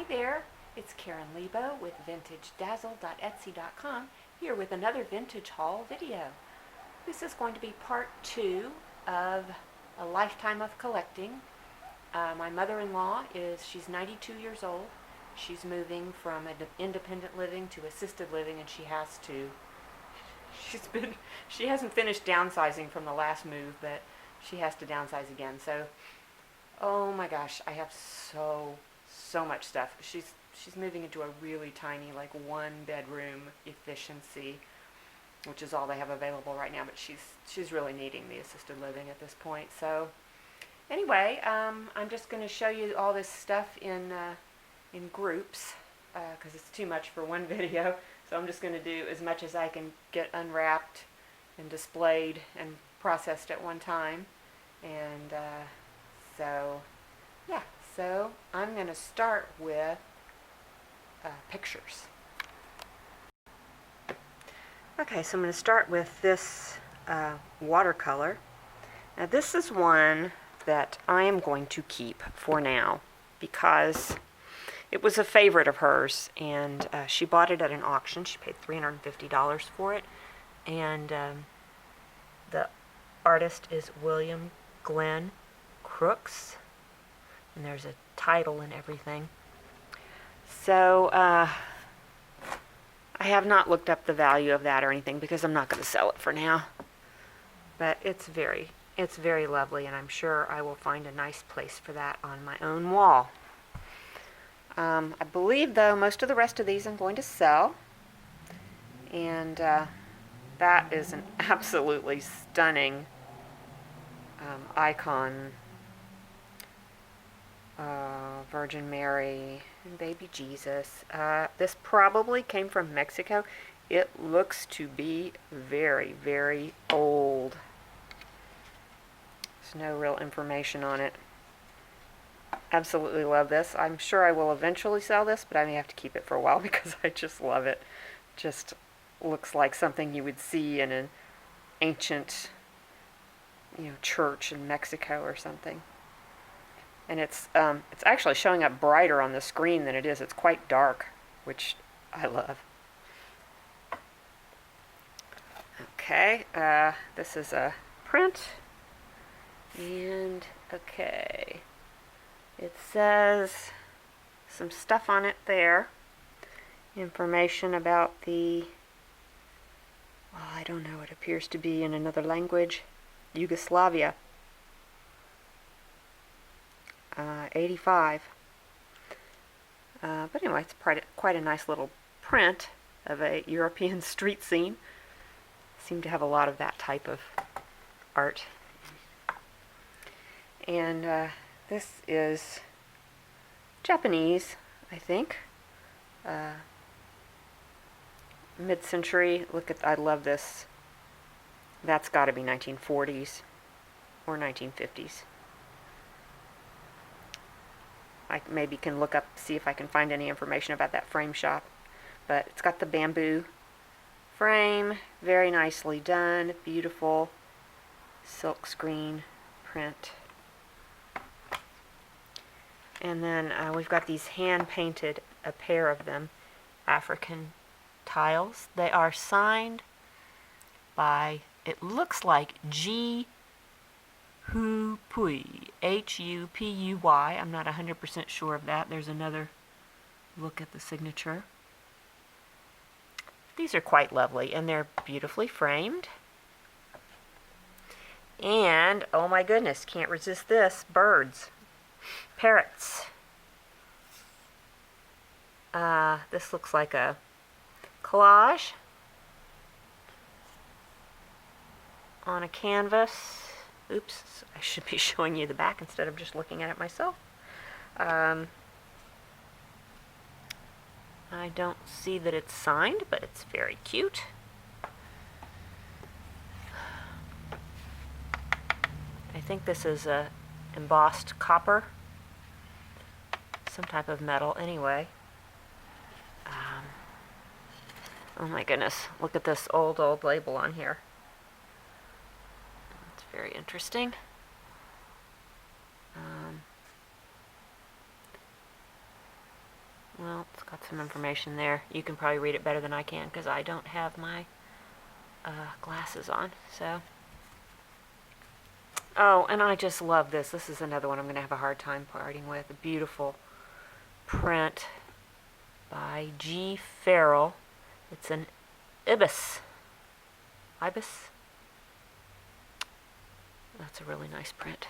Hi there, it's Karen Leabo with vintagedazz.etsy.com here with another vintage haul video. This is going to be part 2 of a lifetime of collecting. My mother-in-law she's 92 years old. She's moving from independent living to assisted living, and she hasn't finished downsizing from the last move, but she has to downsize again. So, oh my gosh, I have so much stuff. She's moving into a really tiny, like, 1-bedroom efficiency, which is all they have available right now, but she's really needing the assisted living at this point. So anyway, I'm just going to show you all this stuff in groups because it's too much for one video. So I'm just going to do as much as I can get unwrapped and displayed and processed at one time. And so yeah, so I'm going to start with pictures. Okay, so I'm going to start with this watercolor. Now this is one that I am going to keep for now because it was a favorite of hers, and she bought it at an auction. She paid $350 for it, and the artist is William Glenn Crooks, and there's a title and everything. So I have not looked up the value of that or anything because I'm not going to sell it for now. But it's very lovely, and I'm sure I will find a nice place for that on my own wall. I believe, though, most of the rest of these I'm going to sell. And that is an absolutely stunning icon. Virgin Mary and baby Jesus. This probably came from Mexico. It looks to be very, very old. There's no real information on it. Absolutely love this. I'm sure I will eventually sell this, but I may have to keep it for a while because I just love it. Just looks like something you would see in an ancient, church in Mexico or something. And it's actually showing up brighter on the screen than it is. It's quite dark, which I love. Okay, this is a print, and okay, it says some stuff on it there. Information about the, well, I don't know, it appears to be in another language, Yugoslavia. 85. But anyway, it's quite a nice little print of a European street scene. Seem to have a lot of that type of art. And this is Japanese, I think. Mid-century. I love this. That's got to be 1940s or 1950s. I maybe can look up, see if I can find any information about that frame shop. But it's got the bamboo frame, very nicely done, beautiful silk screen print. And then we've got these hand-painted, a pair of them, African tiles. They are signed by, it looks like G. Hupui, H-U-P-U-Y. I'm not 100% sure of that. There's another look at the signature. These are quite lovely, and they're beautifully framed. And, oh my goodness, can't resist this. Birds. Parrots. This looks like a collage on a canvas. Oops, I should be showing you the back instead of just looking at it myself. I don't see that it's signed, but it's very cute. I think this is a embossed copper, some type of metal anyway. Oh my goodness, look at this old label on here. It's very interesting. Well, it's got some information there. You can probably read it better than I can because I don't have my glasses on. So, oh, and I just love this. This is another one I'm going to have a hard time parting with. A beautiful print by G. Farrell. It's an ibis. Ibis? That's a really nice print.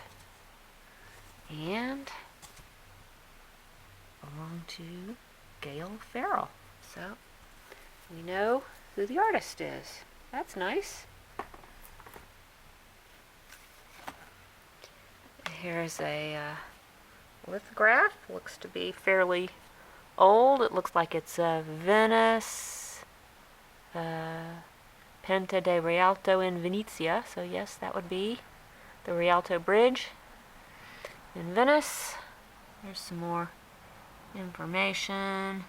And belong to Gail Farrell. So we know who the artist is. That's nice. Here's a lithograph. Looks to be fairly old. It looks like it's Venice, Ponte di Rialto in Venezia. So yes, that would be the Rialto Bridge in Venice. There's some more information,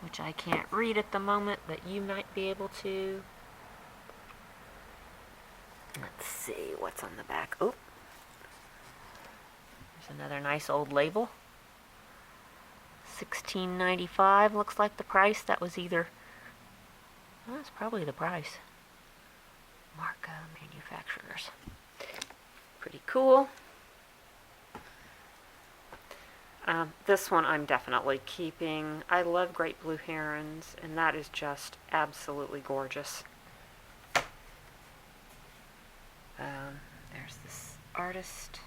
which I can't read at the moment, but you might be able to. Let's see what's on the back. Oh, there's another nice old label. $16.95 looks like the price. That was either, well, that's probably the price. Marco Manufacturers. Pretty cool. This one I'm definitely keeping. I love great blue herons, and that is just absolutely gorgeous. There's this artist.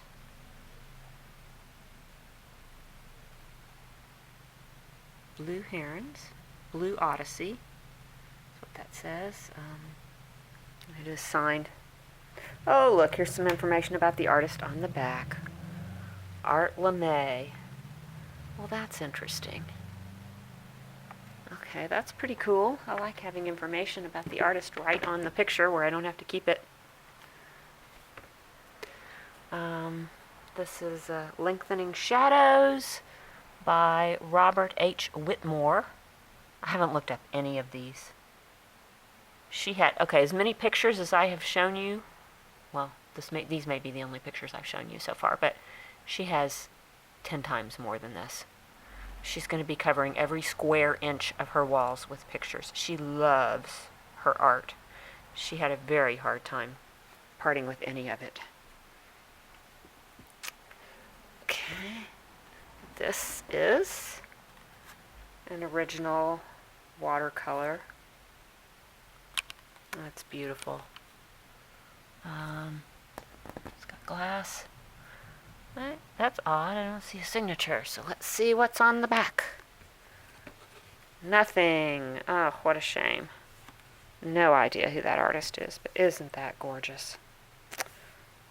Blue herons, Blue Odyssey. That's what that says. It is signed. Oh, look, here's some information about the artist on the back. Art LeMay. Well, that's interesting. Okay, that's pretty cool. I like having information about the artist right on the picture where I don't have to keep it. This is Lengthening Shadows by Robert H. Whitmore. I haven't looked up any of these. She had, okay, as many pictures as I have shown you. Well, these may be the only pictures I've shown you so far, but she has 10 times more than this. She's going to be covering every square inch of her walls with pictures. She loves her art. She had a very hard time parting with any of it. Okay. This is an original watercolor. That's beautiful. It's got glass. That's odd. I don't see a signature. So let's see what's on the back. Nothing. Oh, what a shame. No idea who that artist is, but isn't that gorgeous?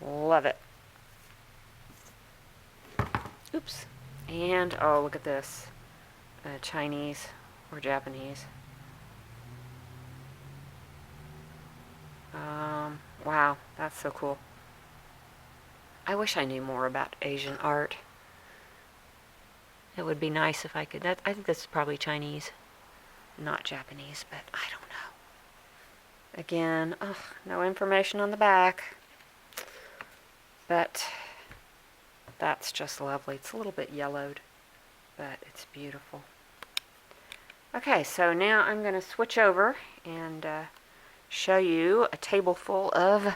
Love it. Oops. And, oh, look at this. Chinese or Japanese. Wow, that's so cool. I wish I knew more about Asian art. It would be nice if I could. I think this is probably Chinese, not Japanese, but I don't know. Again, no information on the back. But that's just lovely. It's a little bit yellowed, but it's beautiful. Okay, so now I'm going to switch over and show you a table full of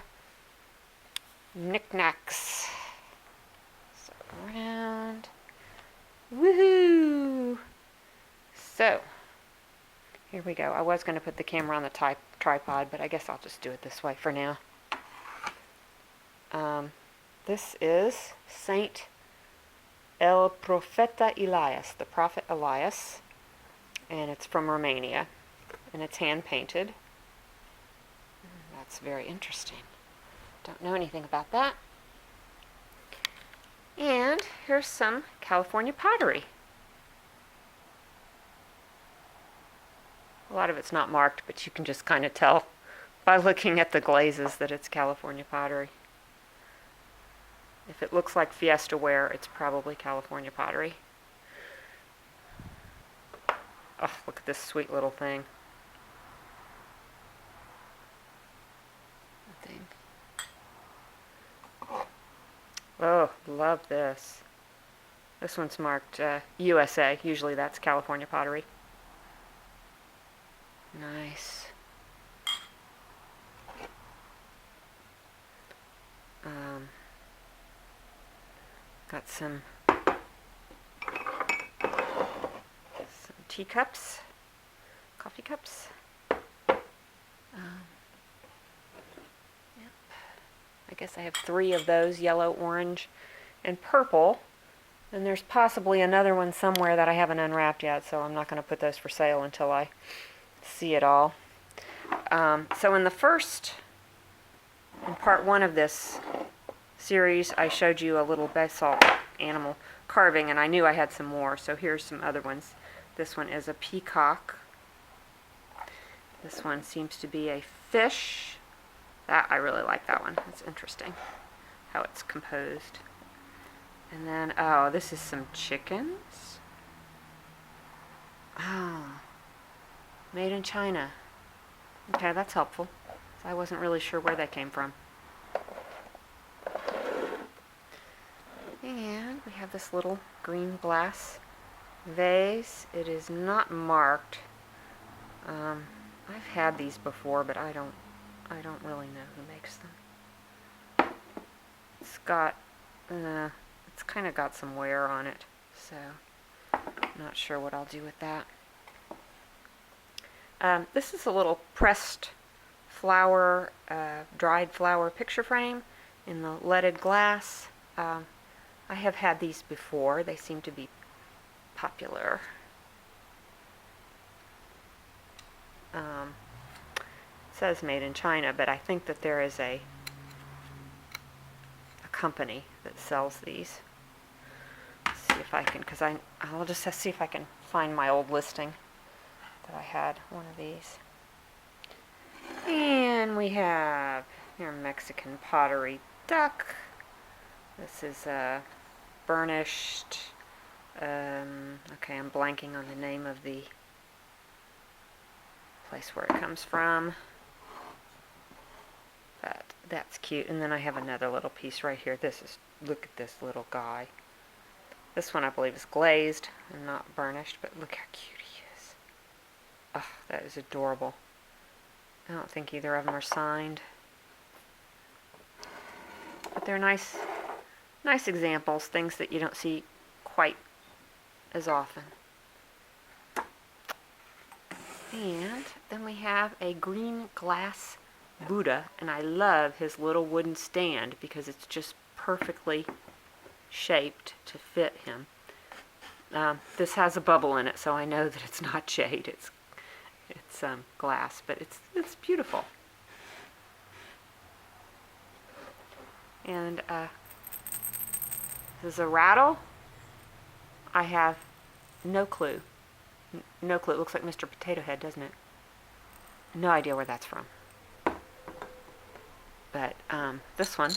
knickknacks. So around. Woohoo! So, here we go. I was going to put the camera on the tripod, but I guess I'll just do it this way for now. This is Saint El Profeta Elias, the Prophet Elias, and it's from Romania, and it's hand painted. That's very interesting. Don't know anything about that. And here's some California pottery. A lot of it's not marked, but you can just kind of tell by looking at the glazes that it's California pottery. If it looks like Fiesta ware, it's probably California pottery. Oh, look at this sweet little thing. Oh, love this. This one's marked USA. Usually that's California pottery. Nice. Got some teacups, coffee cups. Yep. I guess I have 3 of those, yellow, orange, and purple. And there's possibly another one somewhere that I haven't unwrapped yet, so I'm not going to put those for sale until I see it all. So in part 1 of this series, I showed you a little basalt animal carving, and I knew I had some more, so here's some other ones. This one is a peacock. This one seems to be a fish. I really like that one. It's interesting how it's composed. And then, oh, this is some chickens. Oh, made in China. Okay, that's helpful. I wasn't really sure where they came from. And we have this little green glass vase. It is not marked. I've had these before, but I don't really know who makes them. It's got, it's kind of got some wear on it, so not sure what I'll do with that. This is a little pressed flower, dried flower picture frame in the leaded glass. I have had these before. They seem to be popular. It says made in China, but I think that there is a company that sells these. Let's see if I can, because I'll just see if I can find my old listing that I had one of these. And we have here Mexican pottery duck. This is burnished. Okay, I'm blanking on the name of the place where it comes from. But that's cute. And then I have another little piece right here. Look at this little guy. This one I believe is glazed and not burnished, but look how cute he is. Oh, that is adorable. I don't think either of them are signed. But they're nice examples, things that you don't see quite as often. And then we have a green glass Buddha, and I love his little wooden stand because it's just perfectly shaped to fit him. This has a bubble in it, so I know that it's not jade. It's glass, but it's beautiful. And this is a rattle. I have no clue. No clue. It looks like Mr. Potato Head, doesn't it? No idea where that's from. But this one,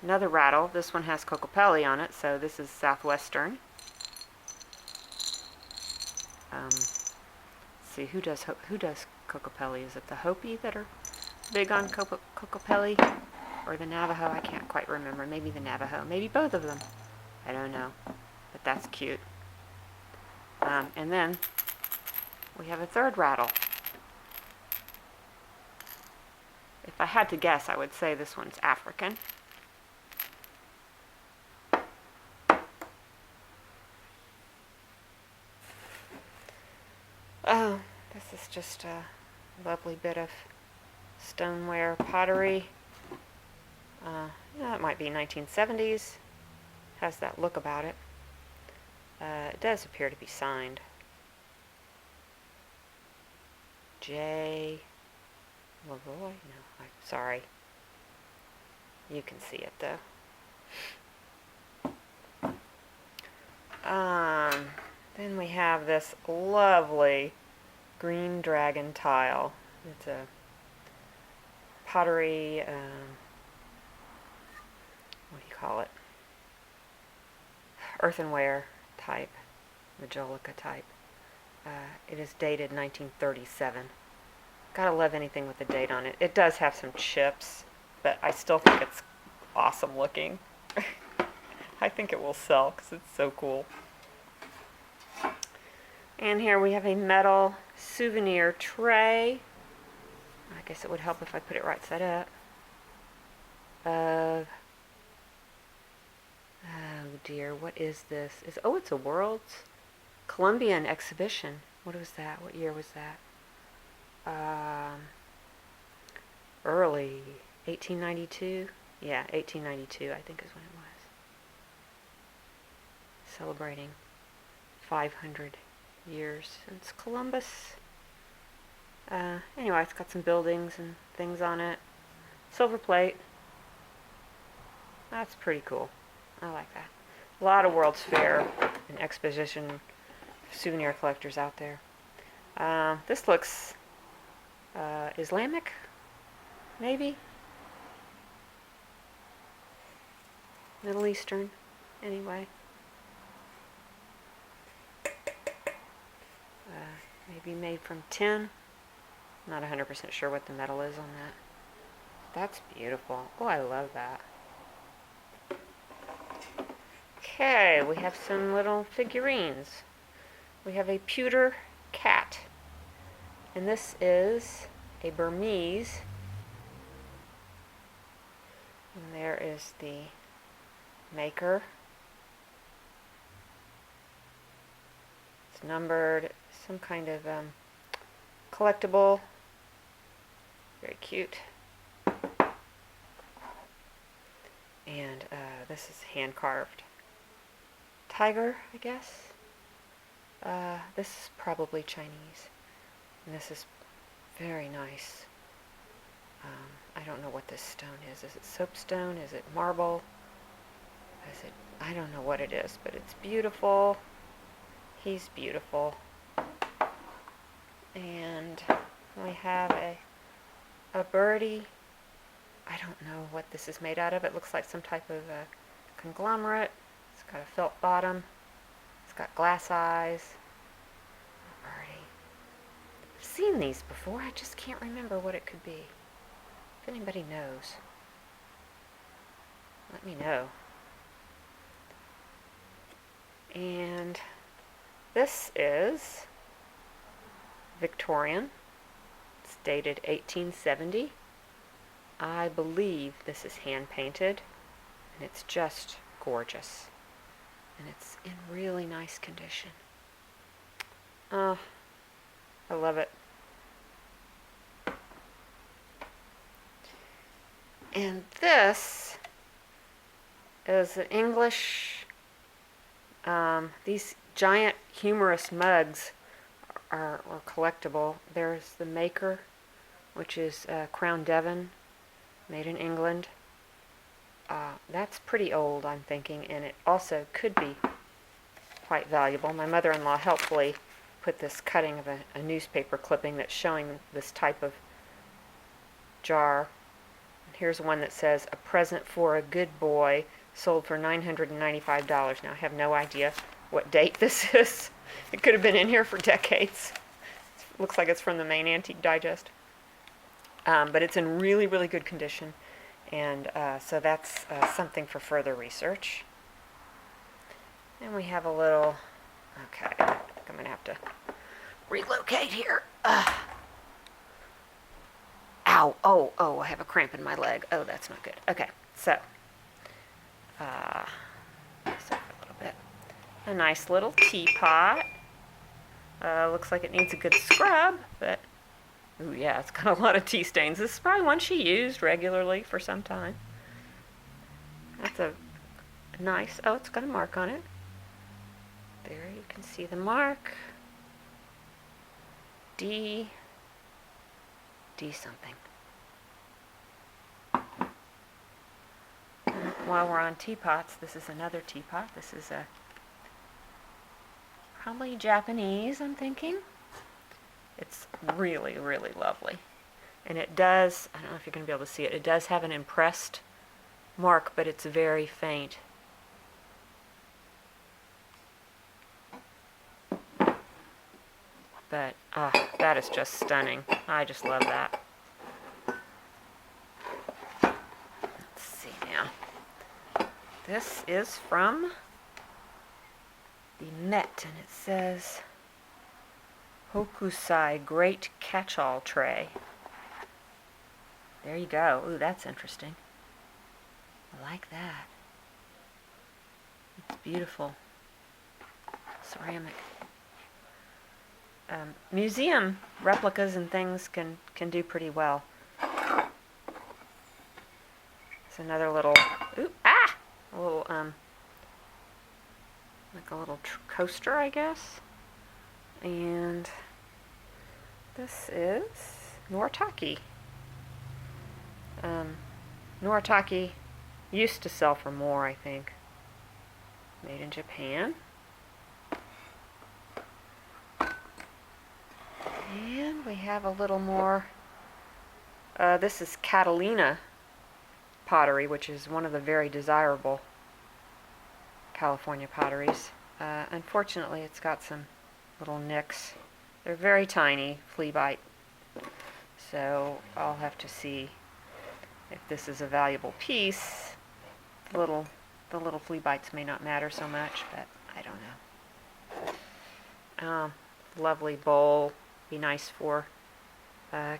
another rattle. This one has Cocopelli on it, so this is Southwestern. Let's see, who does Cocopelli? Is it the Hopi that are big on Cocopelli, or the Navajo? I can't quite remember. Maybe the Navajo. Maybe both of them. I don't know. But that's cute. And then we have a third rattle. If I had to guess, I would say this one's African. Oh, this is just a lovely bit of stoneware pottery. It might be 1970s. Has that look about it. It does appear to be signed. J. Lavoy? No, I'm sorry. You can see it though. Then we have this lovely green dragon tile. It's a pottery, what do you call it? Earthenware type, Majolica type. It is dated 1937. Gotta love anything with a date on it. It does have some chips, but I still think it's awesome looking. I think it will sell because it's so cool. And here we have a metal souvenir tray. I guess it would help if I put it right side up. Oh dear, what is this? It's a World's Columbian exhibition. What was that? What year was that? Early 1892. Yeah, 1892 I think is when it was. Celebrating 500 years since Columbus. Anyway, it's got some buildings and things on it. Silver plate. That's pretty cool. I like that. A lot of World's Fair and exposition souvenir collectors out there. This looks Islamic, maybe? Middle Eastern, anyway. Maybe made from tin. Not 100% sure what the metal is on that. That's beautiful. Oh, I love that. Okay, we have some little figurines. We have a pewter cat. And this is a Burmese. And there is the maker. It's numbered, some kind of collectible. Very cute. And this is hand carved tiger, I guess. This is probably Chinese. And this is very nice. I don't know what this stone is. Is it soapstone? Is it marble? Is it? I don't know what it is, but it's beautiful. He's beautiful. And we have a birdie. I don't know what this is made out of. It looks like some type of conglomerate. It's got a felt bottom. It's got glass eyes. A birdie. I've seen these before. I just can't remember what it could be. If anybody knows, let me know. And this is Victorian. It's dated 1870. I believe this is hand painted, and it's just gorgeous. And it's in really nice condition. Oh, I love it. And this is an English, these giant humorous mugs are collectible. There's the maker, which is Crown Devon, made in England. That's pretty old, I'm thinking, and it also could be quite valuable. My mother-in-law helpfully put this cutting of a newspaper clipping that's showing this type of jar. Here's one that says, "A present for a good boy, sold for $995. Now, I have no idea what date this is. It could have been in here for decades. It looks like it's from the Main Antique Digest. But it's in really, really good condition. And so that's something for further research. And we have a little, okay, I'm going to have to relocate here. Ow, oh, I have a cramp in my leg. Oh, that's not good. Okay, so, a little bit. A nice little teapot. Looks like it needs a good scrub, but, ooh, yeah, it's got a lot of tea stains. This is probably one she used regularly for some time. That's a nice, oh, it's got a mark on it. There you can see the mark. D something. While we're on teapots, this is another teapot. This is a probably Japanese, I'm thinking. It's really, really lovely. And it does, I don't know if you're going to be able to see it, it does have an impressed mark, but it's very faint. But, that is just stunning. I just love that. Let's see now. This is from the Met, and it says Hokusai Great Catch-All Tray. There you go. Ooh, that's interesting. I like that. It's beautiful. Ceramic. Museum replicas and things can do pretty well. It's another little, a little, like a little coaster, I guess. And this is Noritake. Noritake used to sell for more, I think. Made in Japan. And we have a little more. This is Catalina pottery, which is one of the very desirable California potteries. Unfortunately, it's got some little nicks. They're very tiny, flea bite. So I'll have to see if this is a valuable piece. The little flea bites may not matter so much, but I don't know. Lovely bowl. Be nice for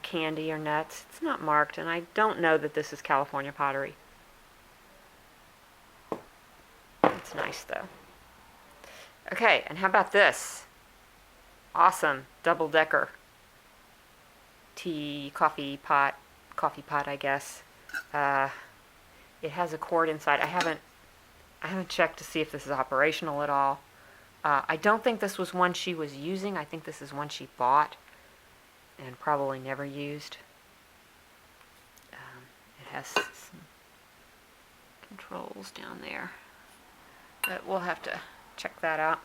candy or nuts. It's not marked, and I don't know that this is California pottery. It's nice, though. Okay, and how about this? Awesome double-decker coffee pot, I guess. It has a cord inside. I haven't checked to see if this is operational at all. I don't think this was one she was using. I think this is one she bought and probably never used. It has some controls down there, but we'll have to check that out.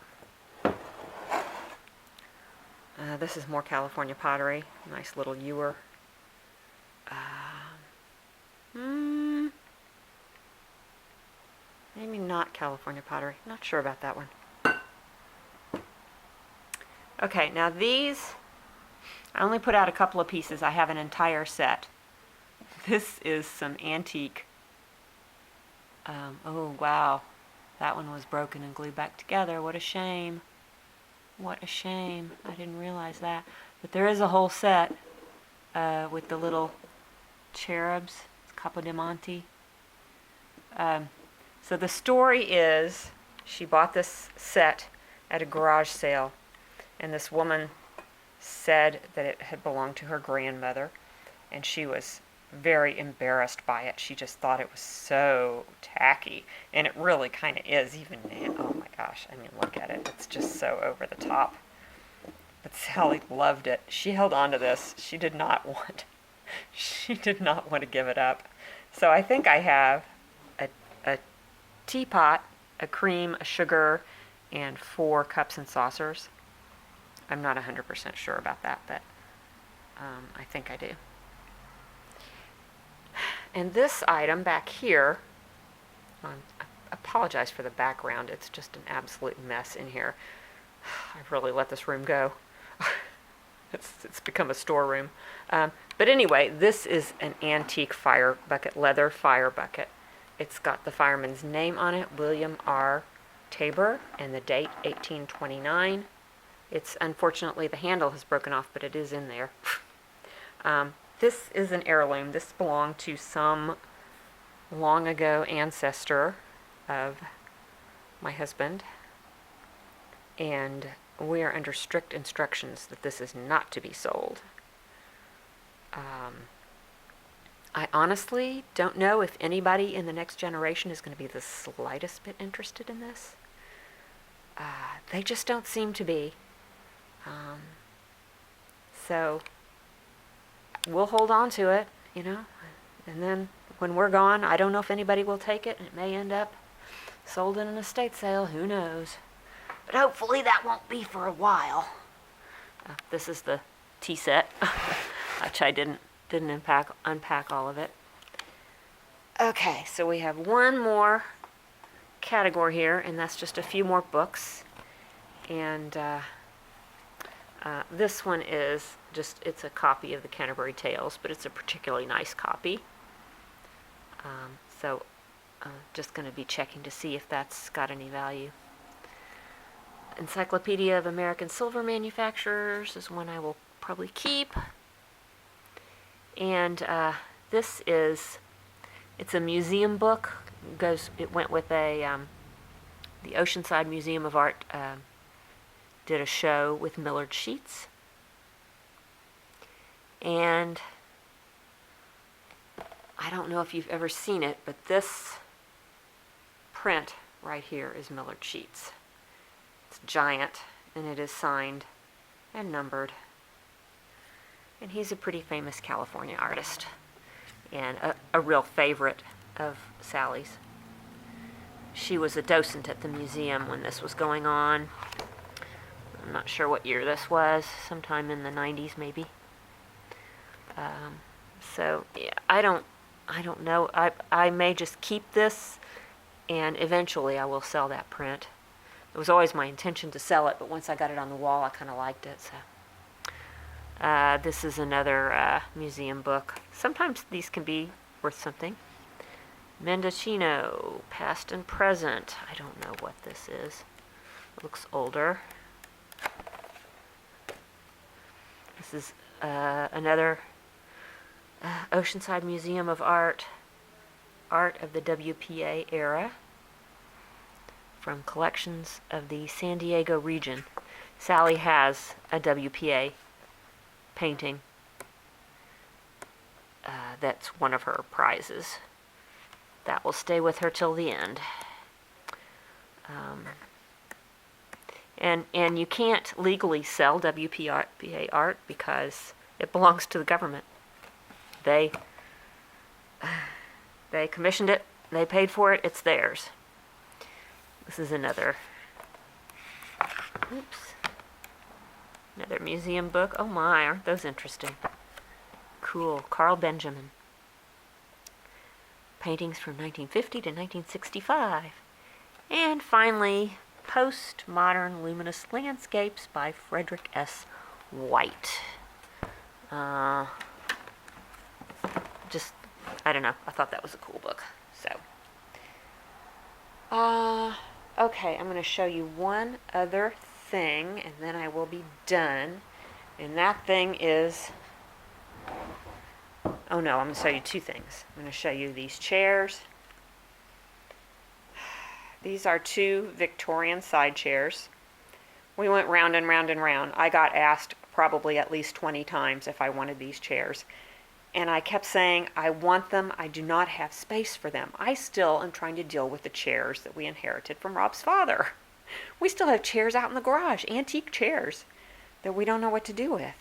This is more California pottery. Nice little ewer. Maybe not California pottery. Not sure about that one. Okay, now these, I only put out a couple of pieces. I have an entire set. This is some antique. Oh, wow. That one was broken and glued back together. What a shame. What a shame. I didn't realize that. But there is a whole set with the little cherubs. It's Capodimonte. So the story is she bought this set at a garage sale. And this woman said that it had belonged to her grandmother, and she was very embarrassed by it. She just thought it was so tacky, and it really kind of is even now. Oh my gosh, I mean, look at it. It's just so over the top. But Sally loved it. She held on to this. She did not want to give it up. So I think I have a teapot, a cream, a sugar, and 4 cups and saucers. I'm not 100% sure about that, but I think I do. And this item back here, I apologize for the background. It's just an absolute mess in here. I've really let this room go. It's become a storeroom. But anyway, this is an antique fire bucket, leather fire bucket. It's got the fireman's name on it, William R. Tabor, and the date 1829. It's unfortunately the handle has broken off, but it is in there. This is an heirloom. This belonged to some long ago ancestor of my husband, and we are under strict instructions that this is not to be sold. I honestly don't know if anybody in the next generation is going to be the slightest bit interested in this. They just don't seem to be. So we'll hold on to it, and then when we're gone, I don't know if anybody will take it. It may end up sold in an estate sale. Who knows? But hopefully that won't be for a while. This is the tea set, which I didn't unpack all of it. Okay, so we have one more category here, and that's just a few more books. And this one is it's a copy of the Canterbury Tales, but it's a particularly nice copy. So Just going to be checking to see if that's got any value. Encyclopedia of American Silver Manufacturers is one I will probably keep. And this is, it's a museum book. It went with a, the Oceanside Museum of Art did a show with Millard Sheets. And I don't know if you've ever seen it, but this print right here is Millard Sheets. It's giant, and it is signed and numbered. And he's a pretty famous California artist, and a real favorite of Sally's. She was a docent at the museum when this was going on. I'm not sure what year this was, sometime in the 90s maybe. So yeah, I don't know. I may just keep this, and eventually I will sell that print. It was always my intention to sell it, but once I got it on the wall, I kind of liked it. So this is another museum book. Sometimes these can be worth something. Mendocino, Past and Present. I don't know what this is. It looks older. This is another Oceanside Museum of Art, art of the WPA era, from collections of the San Diego region. Sally has a WPA painting. That's one of her prizes. That will stay with her till the end. And you can't legally sell WPA art because it belongs to the government. They commissioned it, they paid for it, it's theirs. This is another museum book. Oh my, aren't those interesting? Cool. Carl Benjamin. Paintings from 1950 to 1965. And finally, Postmodern Luminous Landscapes by Frederick S. White. I don't know. I thought that was a cool book. So, okay, I'm going to show you one other thing, and then I will be done. And that thing is, oh no, I'm going to show you two things. I'm going to show you these chairs. These are two Victorian side chairs. We went round and round and round. I got asked probably at least 20 times if I wanted these chairs. And I kept saying, I want them. I do not have space for them. I still am trying to deal with the chairs that we inherited from Rob's father. We still have chairs out in the garage, antique chairs, that we don't know what to do with.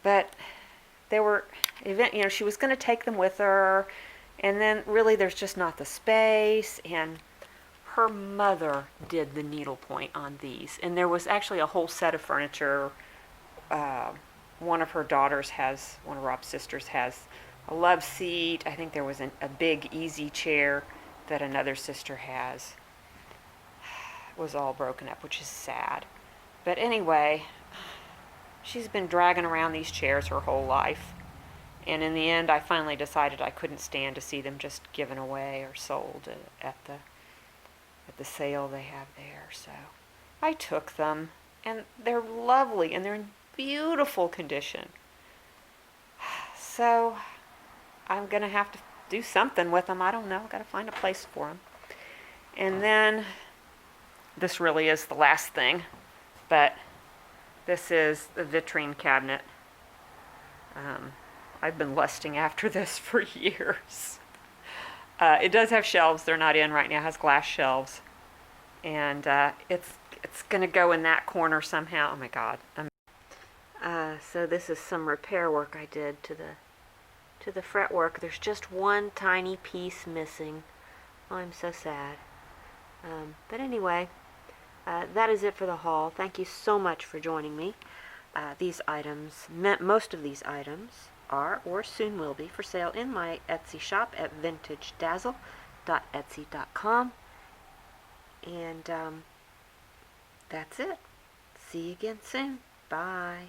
But they were, she was going to take them with her, and then really there's just not the space, and her mother did the needlepoint on these. And there was actually a whole set of furniture. One of her daughters has, one of Rob's sisters has a love seat. I think there was a big easy chair that another sister has. It was all broken up, which is sad. But anyway, she's been dragging around these chairs her whole life. And in the end, I finally decided I couldn't stand to see them just given away or sold at the sale they have there. So I took them, and they're lovely, and they're in beautiful condition. So I'm going to have to do something with them. I don't know. I've got to find a place for them. And then this really is the last thing, but this is the vitrine cabinet. I've been lusting after this for years. It does have shelves. They're not in right now. It has glass shelves. And it's going to go in that corner somehow. Oh my God. So this is some repair work I did to the fretwork. There's just one tiny piece missing. Oh, I'm so sad. But anyway, that is it for the haul. Thank you so much for joining me. These items, most of these items are or soon will be for sale in my Etsy shop at vintagedazz.etsy.com. And that's it. See you again soon. Bye.